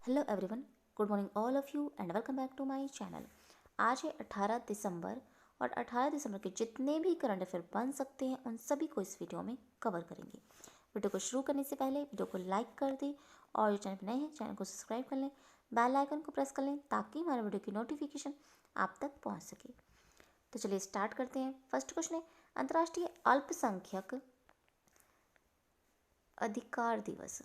Hello everyone, good morning all of you and welcome back to my channel. आज है 18 दिसंबर और 18 दिसंबर के जितने भी करंट अफेयर बन सकते हैं उन सभी को इस वीडियो में कवर करेंगे। वीडियो को शुरू करने से पहले वीडियो को लाइक कर दें और जो चैनल पर नए हैं चैनल को सब्सक्राइब कर लें, बेल आइकन को प्रेस कर लें ताकि हमारे वीडियो की नोटिफिकेशन आप तक पहुँच सके। तो चलिए स्टार्ट करते हैं। फर्स्ट क्वेश्चन है, अंतर्राष्ट्रीय अल्पसंख्यक अधिकार दिवस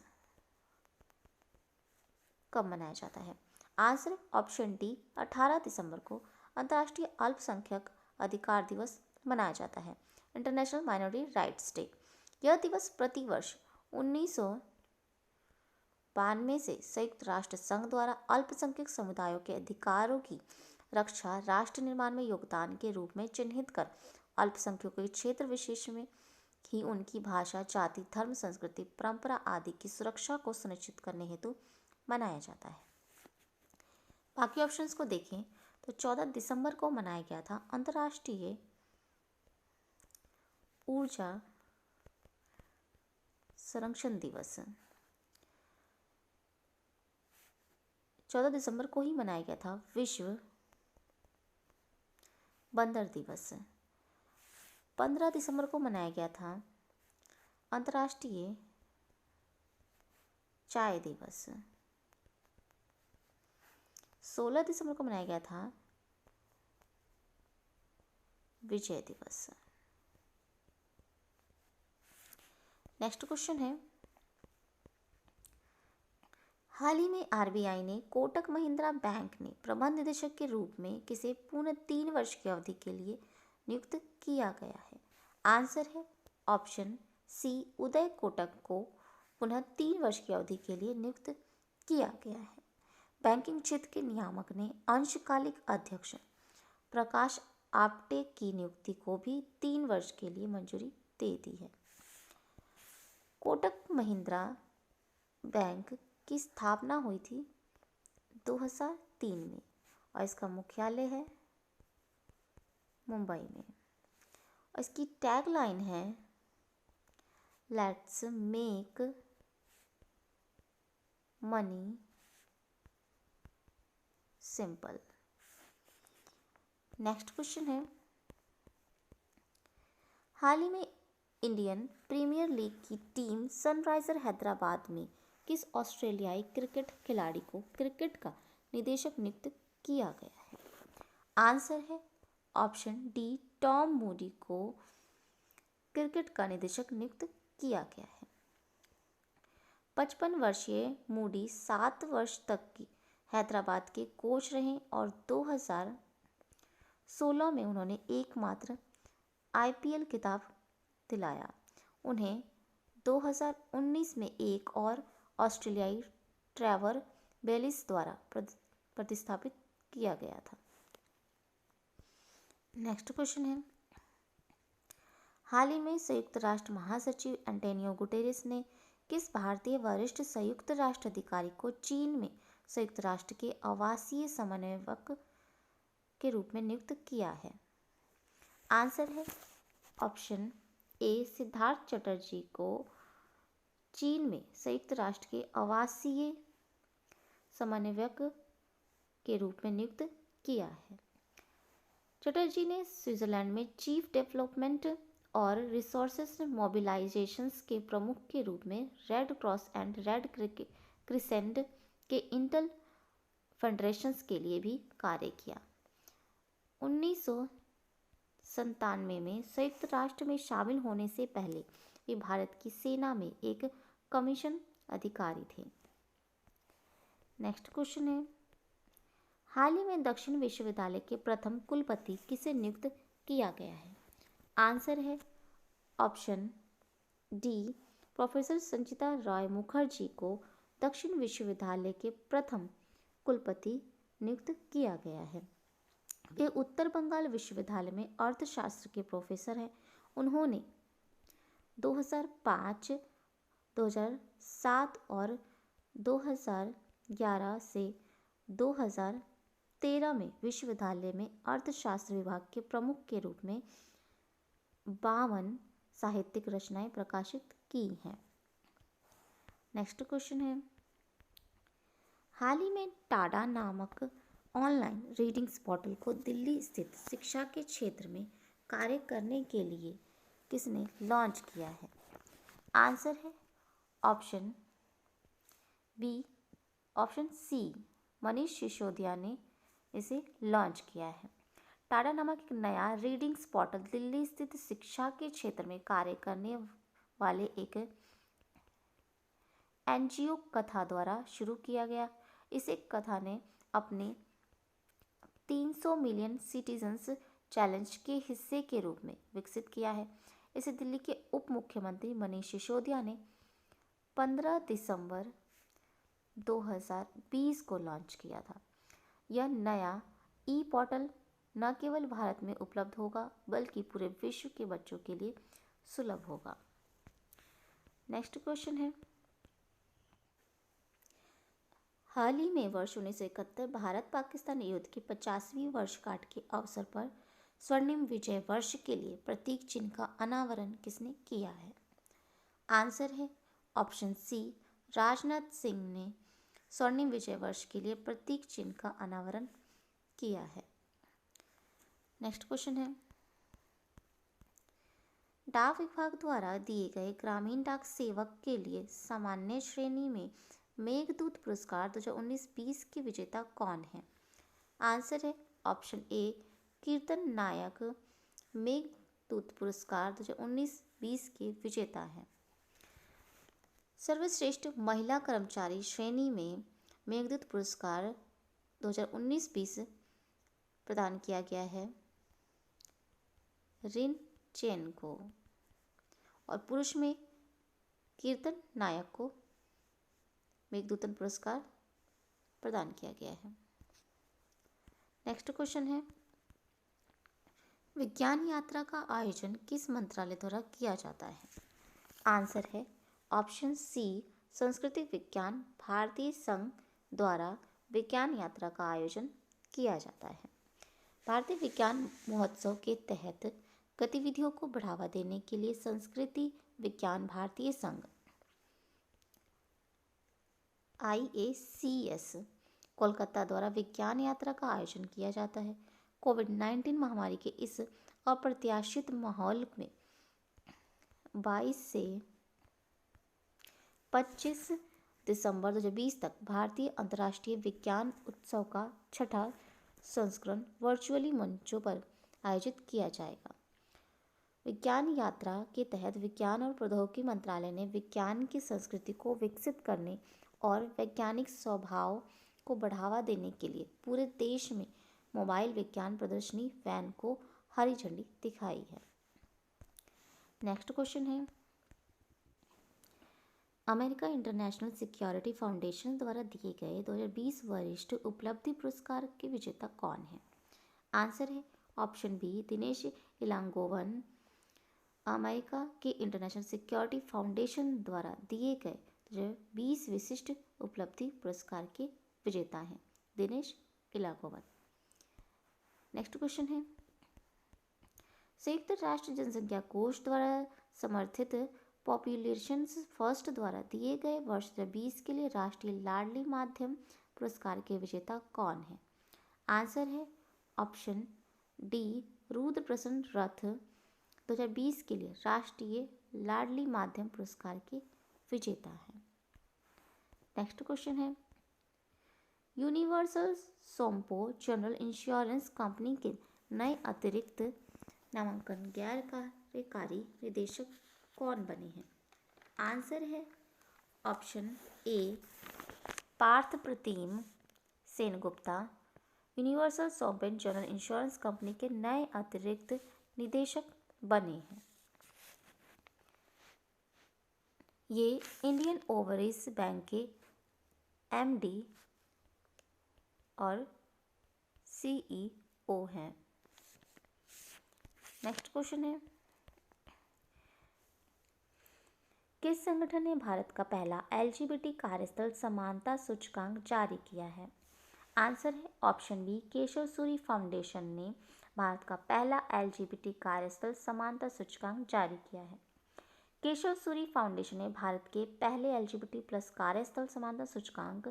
कब मनाया जाता है? आंसर ऑप्शन डी, 18 दिसंबर को अंतर्राष्ट्रीय अल्पसंख्यक अधिकार दिवस मनाया जाता है, इंटरनेशनल माइनॉरिटी राइट्स डे। यह दिवस प्रतिवर्ष 1992 से संयुक्त राष्ट्र संघ द्वारा अल्पसंख्यक समुदायों के अधिकारों की रक्षा राष्ट्र निर्माण में योगदान के रूप में चिन्हित कर अल्पसंख्यकों के क्षेत्र विशेष में ही उनकी भाषा, जाति, धर्म, संस्कृति, परंपरा आदि की सुरक्षा को सुनिश्चित करने हेतु मनाया जाता है। बाकी ऑप्शंस को देखें तो 14 दिसंबर को मनाया गया था अंतर्राष्ट्रीय ऊर्जा संरक्षण दिवस। 14 दिसंबर को ही मनाया गया था विश्व बंदर दिवस। 15 दिसंबर को मनाया गया था अंतर्राष्ट्रीय चाय दिवस। 16 दिसंबर को मनाया गया था विजय दिवस। नेक्स्ट क्वेश्चन है, हाल ही में आरबीआई ने कोटक महिंद्रा बैंक में प्रबंध निदेशक के रूप में किसे पुनः 3 वर्ष की अवधि के लिए नियुक्त किया गया है? आंसर है ऑप्शन सी, उदय कोटक को पुनः 3 वर्ष की अवधि के लिए नियुक्त किया गया है। बैंकिंग क्षेत्र के नियामक ने अंशकालिक अध्यक्ष प्रकाश आप्टे की नियुक्ति को भी 3 वर्ष के लिए मंजूरी दे दी है। कोटक महिंद्रा बैंक की स्थापना हुई थी 2003 में और इसका मुख्यालय है मुंबई में। और इसकी टैगलाइन है let's make money simple. Next question है, हाल ही में इंडियन प्रीमियर लीग की टीम सनराइजर हैदराबाद में किस ऑस्ट्रेलियाई क्रिकेट खिलाड़ी को क्रिकेट का निदेशक नियुक्त किया गया है? आंसर है ऑप्शन डी, टॉम मूडी को क्रिकेट का निदेशक नियुक्त किया गया है। 55 वर्षीय मूडी 7 वर्ष तक की हैदराबाद के कोच रहे और 2016 में उन्होंने एकमात्र आईपीएल खिताब दिलाया। उन्हें 2019 में एक और ऑस्ट्रेलियाई ट्रेवर बेलिस द्वारा प्रतिस्थापित किया गया था। नेक्स्ट क्वेश्चन है, हाल ही में संयुक्त राष्ट्र महासचिव एंटोनियो गुटेरेस ने किस भारतीय वरिष्ठ संयुक्त राष्ट्र अधिकारी को चीन में संयुक्त राष्ट्र के आवासीय समन्वयक के रूप में नियुक्त किया है? आंसर है ऑप्शन ए, सिद्धार्थ चटर्जी को चीन में संयुक्त राष्ट्र के आवासीय समन्वयक के रूप में नियुक्त किया है। चटर्जी ने स्विट्जरलैंड में चीफ डेवलपमेंट और रिसोर्सेस मोबिलाइजेशंस के प्रमुख के रूप में red cross and red crescent के इंटर फेडरेशंस के लिए भी कार्य किया। 1997 में संयुक्त राष्ट्र में शामिल होने से पहले वे भारत की सेना में एक कमीशन अधिकारी थे। नेक्स्ट क्वेश्चन है, हाल ही में दक्षिण विश्वविद्यालय के प्रथम कुलपति किसे नियुक्त किया गया है? आंसर है ऑप्शन डी, प्रोफेसर संचिता रॉय मुखर्जी को दक्षिण विश्वविद्यालय के प्रथम कुलपति नियुक्त किया गया है। वे उत्तर बंगाल विश्वविद्यालय में अर्थशास्त्र के प्रोफेसर हैं। उन्होंने 2005, 2007 और 2011 से 2013 में विश्वविद्यालय में अर्थशास्त्र विभाग के प्रमुख के रूप में 52 साहित्यिक रचनाएं प्रकाशित की हैं। नेक्स्ट क्वेश्चन है, हाल ही में टाडा नामक ऑनलाइन रीडिंग्स पोर्टल को दिल्ली स्थित शिक्षा के क्षेत्र में कार्य करने के लिए किसने लॉन्च किया है? आंसर है option B, option C, Manish Sisodia ने इसे लॉन्च किया है। टाडा नामक एक नया रीडिंग्स पोर्टल दिल्ली स्थित शिक्षा के क्षेत्र में कार्य करने वाले एक एनजीओ कथा द्वारा शुरू किया गया। इस एक कथा ने अपने 300 मिलियन सिटीजन्स चैलेंज के हिस्से के रूप में विकसित किया है। इसे दिल्ली के उप मुख्यमंत्री मनीष सिसोदिया ने 15 दिसंबर 2020 को लॉन्च किया था। यह नया ई पोर्टल न केवल भारत में उपलब्ध होगा बल्कि पूरे विश्व के बच्चों के लिए सुलभ होगा। नेक्स्ट क्वेश्चन है, हाल ही में वर्ष 1971 भारत पाकिस्तान युद्ध की 50वीं वर्षगांठ के अवसर पर स्वर्णिम विजय वर्ष के लिए प्रतीक चिन्ह का अनावरण किसने किया है? आंसर है ऑप्शन सी, राजनाथ सिंह ने स्वर्णिम विजय वर्ष के लिए प्रतीक चिन्ह का अनावरण किया है। नेक्स्ट क्वेश्चन है, डाक विभाग द्वारा दिए गए ग्रामीण डाक सेवक के लिए सामान्य श्रेणी में मेघदूत पुरस्कार 2019-20 के विजेता कौन है? आंसर है ऑप्शन ए, कीर्तन नायक मेघदूत पुरस्कार 2019-20 के विजेता हैं। सर्वश्रेष्ठ महिला कर्मचारी श्रेणी में मेघदूत पुरस्कार 2019-20 प्रदान किया गया है रिन चेन को, और पुरुष में कीर्तन नायक को मेघदूतन पुरस्कार प्रदान किया गया है। नेक्स्ट क्वेश्चन है, विज्ञान यात्रा का आयोजन किस मंत्रालय द्वारा किया जाता है? आंसर है ऑप्शन सी, सांस्कृतिक विज्ञान भारतीय संघ द्वारा विज्ञान यात्रा का आयोजन किया जाता है। भारतीय विज्ञान महोत्सव के तहत गतिविधियों को बढ़ावा देने के लिए संस्कृति विज्ञान भारतीय संघ IACS कोलकाता द्वारा विज्ञान यात्रा का आयोजन किया जाता है। कोविड-19 महामारी के इस अप्रत्याशित माहौल में 22 से 25 दिसंबर 2020 तक भारतीय अंतर्राष्ट्रीय विज्ञान उत्सव का 6ठा संस्करण वर्चुअली मंचों पर आयोजित किया जाएगा। विज्ञान यात्रा के तहत विज्ञान और प्रौद्योगिकी मंत्रालय ने विज्ञान की संस्कृति को विकसित करने और वैज्ञानिक स्वभाव को बढ़ावा देने के लिए पूरे देश में मोबाइल विज्ञान प्रदर्शनी वैन को हरी झंडी दिखाई है। नेक्स्ट क्वेश्चन है, अमेरिका इंटरनेशनल सिक्योरिटी फाउंडेशन द्वारा दिए गए 2020 वरिष्ठ उपलब्धि पुरस्कार के विजेता कौन है? आंसर है option B, Dinesh Ilangovan America के इंटरनेशनल सिक्योरिटी फाउंडेशन द्वारा दिए गए 20 विशिष्ट उपलब्धि पुरस्कार के विजेता हैं दिनेश इलांगोवन। नेक्स्ट क्वेश्चन है, संयुक्त राष्ट्र जनसंख्या कोष द्वारा समर्थित पॉपुलेशन फर्स्ट द्वारा दिए गए वर्ष 2020 के लिए राष्ट्रीय लाडली माध्यम पुरस्कार के विजेता कौन है? आंसर है ऑप्शन डी, रुद्र प्रसन्न रथ 2020 के लिए राष्ट्रीय लाडली माध्यम पुरस्कार के विजेता हैं। नेक्स्ट क्वेश्चन है, universal Sompo general insurance company के नए अतिरिक्त नामांकन गैर कार्यकारी निदेशक कौन बने हैं? आंसर है option A, Partha Pratim Sengupta universal Sompo general insurance company के नए अतिरिक्त निदेशक बने हैं। ये इंडियन ओवरसीज बैंक के MD और CEO हैं। नेक्स्ट क्वेश्चन है, किस संगठन ने भारत का पहला LGBT कार्यस्थल समानता सूचकांक जारी किया है? आंसर है option B, Keshav Suri foundation ने भारत का पहला LGBT कार्यस्थल समानता सूचकांक जारी किया है। केशव सूरी फाउंडेशन ने भारत के पहले LGBT+ कार्यस्थल समानता सूचकांक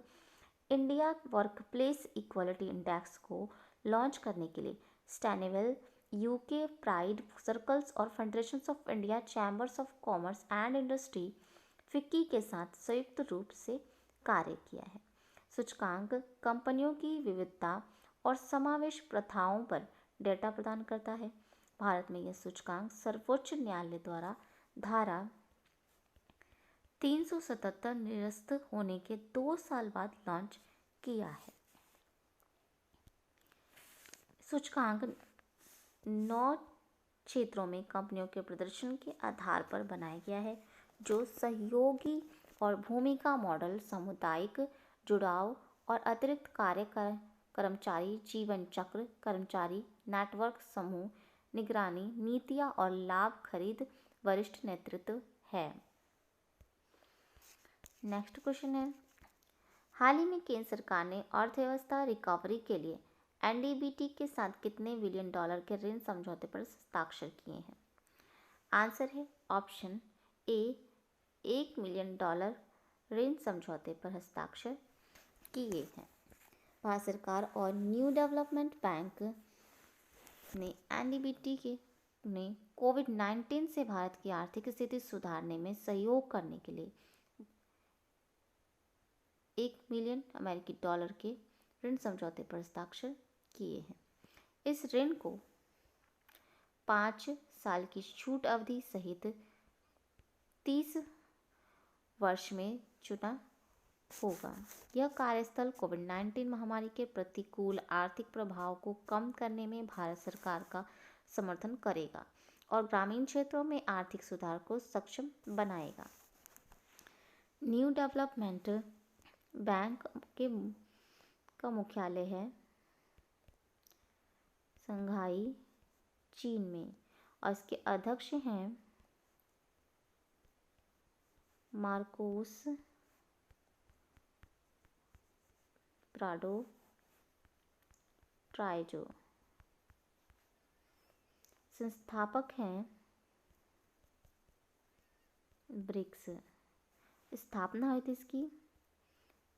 इंडिया वर्कप्लेस इक्वलिटी इंडेक्स को लॉन्च करने के लिए स्टैनेवल, यूके प्राइड सर्कल्स और federation of India chambers of commerce and industry FICCI के साथ संयुक्त रूप से कार्य किया है। सूचकांक कंपनियों की विविधता और समावेश प्रथाओं पर डेटा प्रदान करता है। भारत में यह सूचकांक सर्वोच्च न्यायालय द्वारा धारा 377 निरस्त होने के 2 साल बाद लॉन्च किया है। सूचकांक 9 क्षेत्रों में कंपनियों के प्रदर्शन के आधार पर बनाया गया है, जो सहयोगी और भूमिका मॉडल, सामुदायिक जुड़ाव और अतिरिक्त कार्य कर्मचारी जीवन चक्र, कर्मचारी नेटवर्क समूह, निगरानी नीतियां और लाभ खरीद वरिष्ठ नेतृत्व है। नेक्स्ट क्वेश्चन है, हाल ही में केंद्र सरकार ने अर्थव्यवस्था रिकवरी के लिए एनडीबीटी के साथ कितने बिलियन डॉलर के ऋण समझौते पर हस्ताक्षर किए हैं? आंसर है ऑप्शन ए, $1 मिलियन ऋण समझौते पर हस्ताक्षर किए हैं। भारत सरकार और न्यू डेवलपमेंट बैंक ने एनडीबीटी ने कोविड-19 से भारत की आर्थिक स्थिति सुधारने में सहयोग करने के लिए $1 मिलियन के ऋण समझौते पर हस्ताक्षर किए हैं। इस ऋण को 5 साल की छूट अवधि सहित 30 वर्ष में चुना होगा। यह कार्यस्थल कोविड-19 महामारी के प्रतिकूल आर्थिक प्रभाव को कम करने में भारत सरकार का समर्थन करेगा और ग्रामीण क्षेत्रों में आर्थिक सुधार को सक्षम बनाएगा। न्यू डेवलपमेंट बैंक का मुख्यालय है शंघाई, चीन में और इसके अध्यक्ष हैं मार्कोस प्राडो ट्राइजो। संस्थापक हैं ब्रिक्स। स्थापना हुई थी इसकी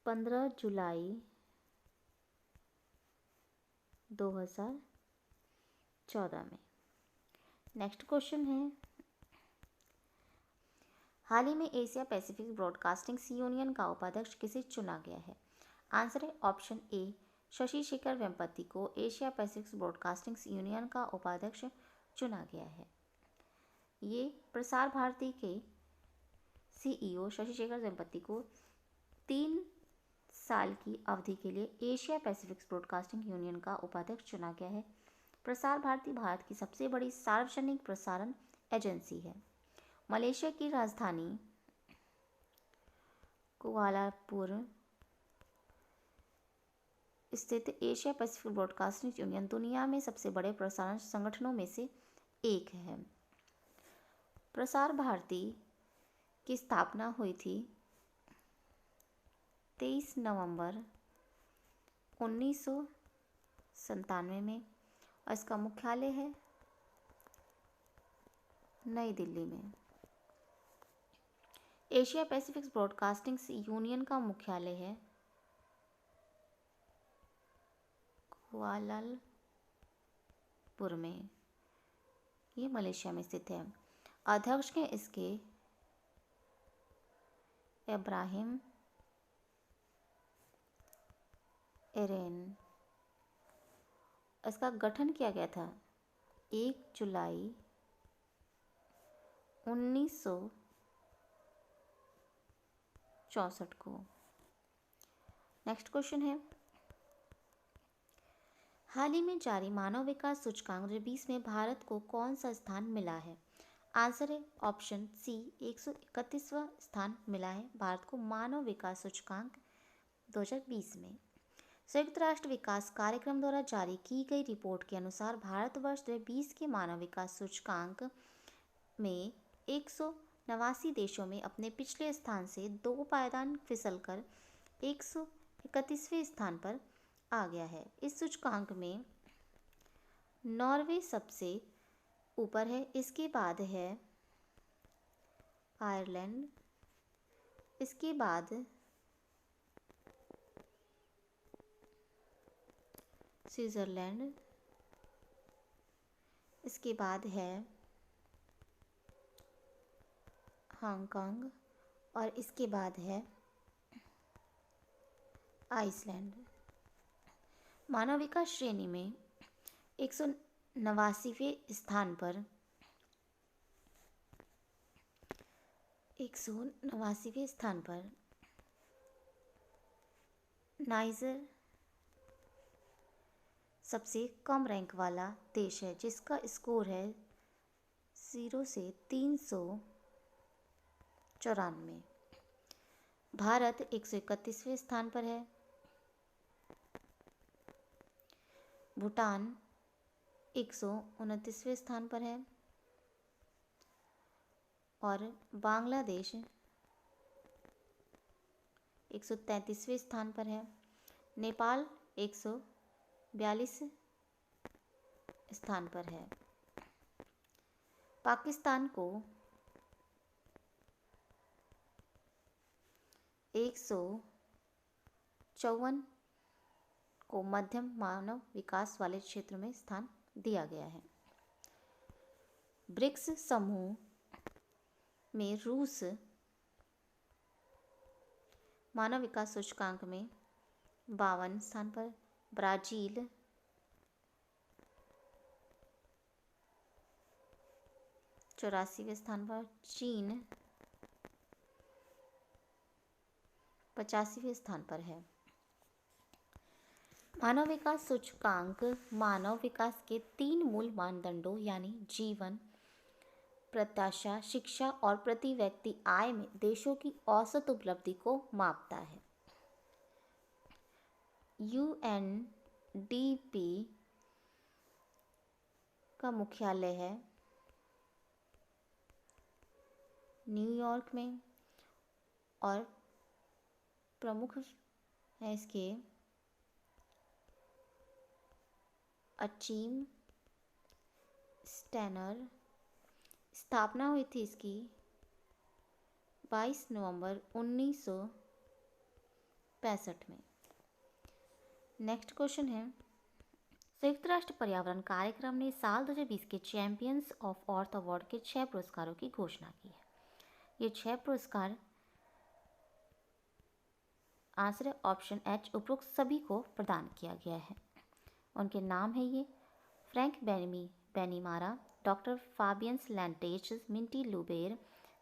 15 जुलाई 2014 में। नेक्स्ट क्वेश्चन है, हाल ही में एशिया पैसिफिक ब्रॉडकास्टिंग यूनियन का उपाध्यक्ष किसे चुना गया है? आंसर है ऑप्शन ए, शशि शेखर वेम्पति को एशिया पैसिफिक ब्रॉडकास्टिंग यूनियन का उपाध्यक्ष चुना गया है। ये प्रसार भारती के सीईओ शशि शेखर वेम्पति को 3 साल की अवधि के लिए एशिया पैसिफिक ब्रॉडकास्टिंग यूनियन का उपाध्यक्ष चुना गया है। प्रसार भारती भारत की सबसे बड़ी सार्वजनिक प्रसारण एजेंसी है। मलेशिया की राजधानी कुआलालंपुर स्थित एशिया पैसिफिक ब्रॉडकास्टिंग यूनियन दुनिया में सबसे बड़े प्रसारण संगठनों में से एक है। प्रसार भारती की स्थापना हुई थी 23 नवंबर 1997 में और इसका मुख्यालय है नई दिल्ली में। एशिया पैसिफिक ब्रॉडकास्टिंग यूनियन का मुख्यालय है कुआलालंपुर में, ये मलेशिया में स्थित है। अध्यक्ष हैं इसके इब्राहिम एरेन। इसका गठन किया गया था 1 जुलाई 1964 को। नेक्स्ट क्वेश्चन है, हाल ही में जारी मानव विकास सूचकांक 2020 में भारत को कौन सा स्थान मिला है? आंसर है ऑप्शन सी, 131वां स्थान मिला है भारत को मानव विकास सूचकांक 2020 में। संयुक्त राष्ट्र विकास कार्यक्रम द्वारा जारी की गई रिपोर्ट के अनुसार भारतवर्ष 2020 के मानव विकास सूचकांक में 189 देशों में अपने पिछले स्थान से 2 पायदान फिसलकर 131वें स्थान पर आ गया है। इस सूचकांक में नॉर्वे सबसे ऊपर है, इसके बाद है आयरलैंड, इसके बाद स्विट्जरलैंड। इसके बाद है हांगकांग और इसके बाद है आइसलैंड। मानव विकास श्रेणी में 189वें स्थान पर 189वें स्थान पर नाइजर सबसे कम रैंक वाला देश है, जिसका स्कोर है 0 से 394। भारत 131वें स्थान पर है। भूटान 129वें स्थान पर है और बांग्लादेश 133वें स्थान पर है। नेपाल 142 स्थान पर है। पाकिस्तान को 154 को मध्यम मानव विकास वाले क्षेत्र में स्थान दिया गया है। ब्रिक्स समूह में रूस मानव विकास सूचकांक में 52 स्थान पर, ब्राजील 84वें स्थान पर, चीन 85वें स्थान पर है। मानव विकास सूचकांक मानव विकास के 3 मूल मानदंडों यानी जीवन प्रत्याशा, शिक्षा और प्रति व्यक्ति आय में देशों की औसत उपलब्धि को मापता है। यूएनडीपी का मुख्यालय है न्यूयॉर्क में और प्रमुख है इसके अचीम स्टैनर। स्थापना हुई थी इसकी 22 नवंबर 1965 में। नेक्स्ट क्वेश्चन है, संयुक्त राष्ट्र पर्यावरण कार्यक्रम ने साल 2020 के चैंपियंस ऑफ अर्थ अवार्ड के 6 पुरस्कारों की घोषणा की है। ये 6 पुरस्कार आंसर है ऑप्शन एच, उपरोक्त सभी को प्रदान किया गया है। उनके नाम है ये Frank Bainimarama, doctor Fabian Leendertz, Mindy Lubber,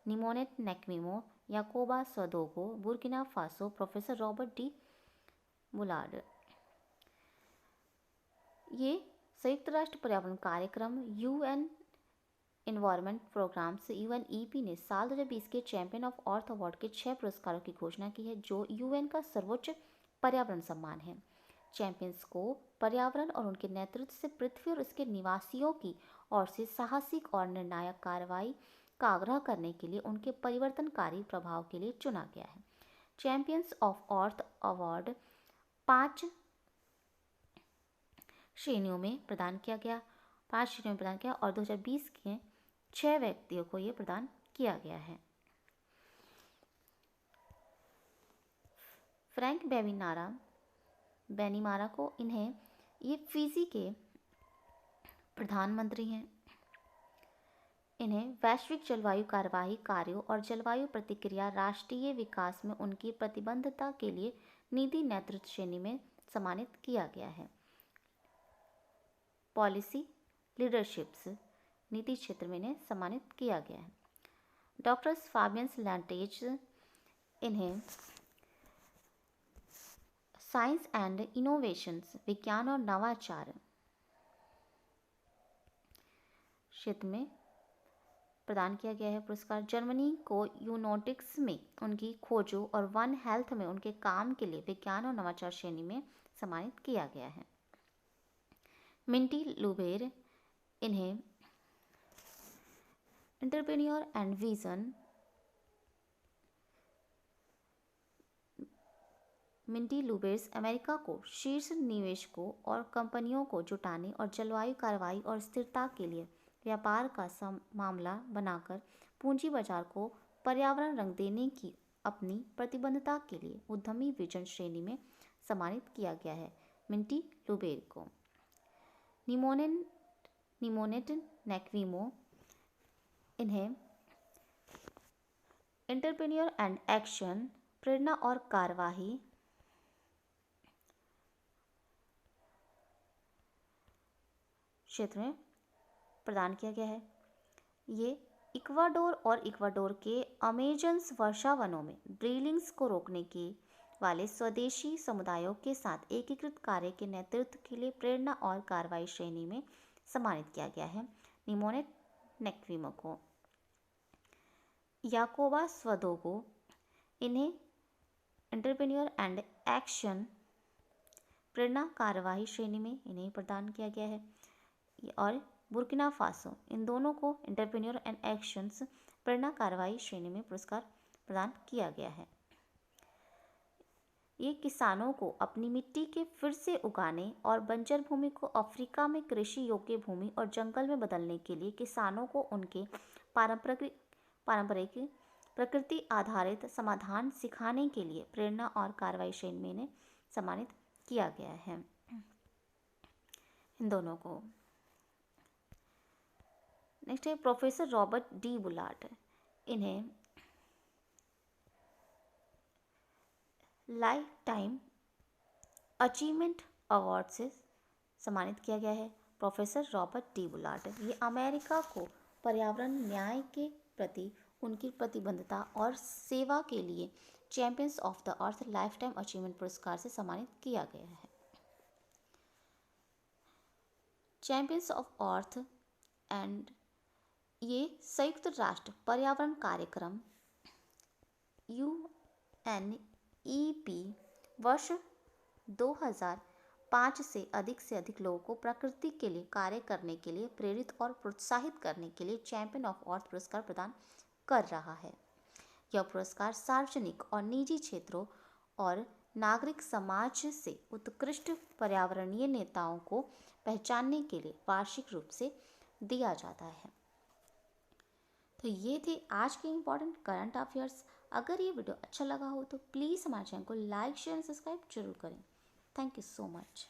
Nemonte Nenquimo, Yacouba Sawadogo, Burkina Faso, professor Robert D Bullard. ये संयुक्त राष्ट्र पर्यावरण कार्यक्रम यूएन एनवायरनमेंट प्रोग्राम्स यूएनईपी ने साल 2020 के चैंपियन ऑफ अर्थ अवार्ड के 6 पुरस्कारों की घोषणा की है, जो यूएन का सर्वोच्च पर्यावरण सम्मान है। चैंपियंस को पर्यावरण और उनके नेतृत्व से पृथ्वी और उसके निवासियों की ओर से साहसिक और निर्णायक कार्रवाई का आग्रह करने के लिए उनके परिवर्तनकारी प्रभाव के लिए चुना गया है। चैंपियंस ऑफ अर्थ अवार्ड 5 श्रेणियों में प्रदान किया गया और 2020 के 6 व्यक्तियों को ये प्रदान किया गया है। फ्रैंक बेनीमारा को ये फिजी के प्रधानमंत्री हैं। इन्हें वैश्विक जलवायु कार्यवाही कार्यों और जलवायु प्रतिक्रिया राष्ट्रीय विकास में उनकी प्रतिबद्धता के लिए नीति नेतृत्व श्रेणी में सम्मानित किया गया है। पॉलिसी लीडरशिप्स नीति क्षेत्र में इन्हें सम्मानित किया गया है। डॉक्टर फाबियंस लैंटेज, इन्हें साइंस एंड इनोवेशंस विज्ञान और नवाचार क्षेत्र में प्रदान किया गया है पुरस्कार। जर्मनी को यूनोटिक्स में उनकी खोजों और वन हेल्थ में उनके काम के लिए विज्ञान और नवाचार श्रेणी में सम्मानित किया गया है। मिंटी लुबेर, इन्हें entrepreneur and vision Mindy Lubber's America को शीर्ष निवेशकों और कंपनियों को जुटाने और जलवायु कार्रवाई और स्थिरता के लिए व्यापार का मामला बनाकर पूंजी बाजार को पर्यावरण रंग देने की अपनी प्रतिबद्धता के लिए उद्यमी विजन श्रेणी में सम्मानित किया गया है। मिंटी लुबेर को निमोनेट नेक्विमो, इन्हें एंटरप्रेन्योर एंड एक्शन, प्रेरणा और कार्यवाही क्षेत्र में प्रदान किया गया है। ये इक्वाडोर और इक्वाडोर के अमेजन्स वर्षा वनों में ड्रिलिंग्स को रोकने के वाले स्वदेशी समुदायों के साथ एकीकृत कार्य के नेतृत्व के लिए प्रेरणा और कार्रवाई श्रेणी में सम्मानित किया गया है। निमोनेट नेक्विमो को याकोबा स्वदोगो, इन्हें एंटरप्रेन्योर एंड एक्शन, प्रेरणा कार्यवाही श्रेणी में इन्हें प्रदान किया गया है। और बुर्किना फासो, इन दोनों को एंटरप्रेन्योर एंड एक्शंस, प्रेरणा कार्यवाही श्रेणी में पुरस्कार प्रदान किया गया है। ये किसानों को अपनी मिट्टी के फिर से उगाने और बंजर भूमि को अफ्रीका में कृषि योग्य भूमि और जंगल में बदलने के लिए किसानों को उनके पारंपरिक प्रकृति आधारित समाधान सिखाने के लिए प्रेरणा और कार्रवाई श्रेणी में इन्हें सम्मानित किया गया है। इन दोनों को नेक्स्ट है प्रोफेसर रॉबर्ट डी बुलार्ड, इन्हें लाइफ टाइम अचीवमेंट अवार्ड से सम्मानित किया गया है। प्रोफेसर रॉबर्ट डी बुलार्ड, ये अमेरिका को पर्यावरण न्याय के प्रति उनकी प्रतिबद्धता और सेवा के लिए champions of the earth life time achievement पुरस्कार से सम्मानित किया गया है। चैंपियंस ऑफ अर्थ एंड ये संयुक्त राष्ट्र पर्यावरण कार्यक्रम UNEP वर्ष 2005 से अधिक लोगों को प्रकृति के लिए कार्य करने के लिए प्रेरित और प्रोत्साहित करने के लिए चैंपियन ऑफ अर्थ पुरस्कार प्रदान कर रहा है। यह पुरस्कार सार्वजनिक और निजी क्षेत्रों और नागरिक समाज से उत्कृष्ट पर्यावरणीय नेताओं को पहचानने के लिए वार्षिक रूप से दिया जाता है। तो ये थे आज के इम्पोर्टेंट करंट अफेयर्स। अगर ये वीडियो अच्छा लगा हो तो प्लीज़ हमारे चैनल को लाइक शेयर एंड सब्सक्राइब जरूर करें। Thank you so much.